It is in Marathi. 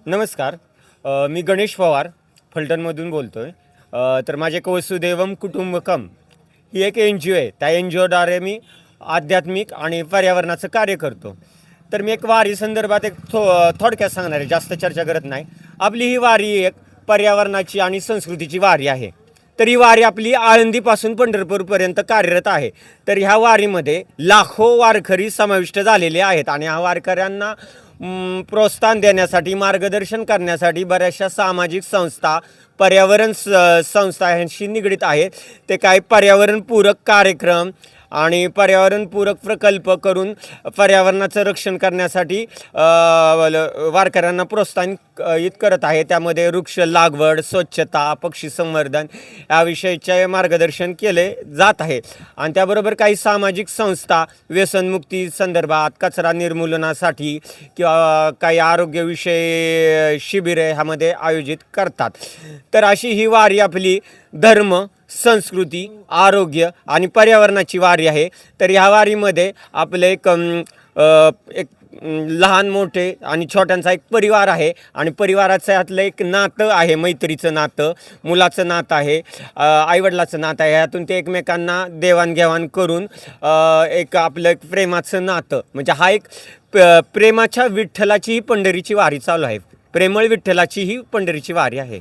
नमस्कार. मी गणेश पवार फलटणमधून बोलतो आहे. तर माझे वसुदैवम कुटुंबकम ही एक एन जी ओ आहे. त्या एन जी ओद्वारे मी आध्यात्मिक आणि पर्यावरणाचं कार्य करतो. तर मी एक वारी संदर्भात थोडक्यात सांगणार आहे, जास्त चर्चा करत नाही. आपली ही वारी एक पर्यावरणाची आणि संस्कृतीची वारी आहे. तर ही वारी आपली आळंदीपासून पंढरपूरपर्यंत कार्यरत आहे. तर ह्या वारीमध्ये लाखो वारकरी समाविष्ट झालेले आहेत आणि ह्या वारकऱ्यांना प्रोत्साहन देण्यासाठी, मार्गदर्शन करण्यासाठी बऱ्याचशा सामाजिक संस्था, पर्यावरण संस्था ह्यांशी निगडीत आहेत. ते काही पर्यावरणपूरक कार्यक्रम आणि पर्यावरणपूरक प्रकल्प करून पर्यावरणाचं रक्षण करण्यासाठी वारकऱ्यांना प्रोत्साहित करत आहे. त्यामध्ये वृक्ष लागवड, स्वच्छता, पक्षी संवर्धन याविषयीचे मार्गदर्शन केले जात आहे. आणि त्याबरोबर काही सामाजिक संस्था व्यसनमुक्ती संदर्भात, कचरा निर्मूलनासाठी किंवा काही आरोग्यविषयी शिबिरे ह्यामध्ये आयोजित करतात. तर अशी ही वारी आपली धर्म, संस्कृती, आरोग्य आणि पर्यावरणाची वारी आहे. तर ह्या वारीमध्ये आपले एक लहान मोठे आणि छोट्यांचा एक परिवार आहे आणि परिवाराचं यातलं एक नातं आहे, मैत्रीचं नातं, मुलाचं नातं आहे, आईवडिलाचं नातं आहे. यातून ते एकमेकांना देवाणघेवाण करून एक आपलं एक प्रेमाचं नातं, म्हणजे हा एक प्रेमाच्या विठ्ठलाची ही पंढरीची वारी चालू आहे. प्रेमळ विठ्ठलाची ही पंढरीची वारी आहे.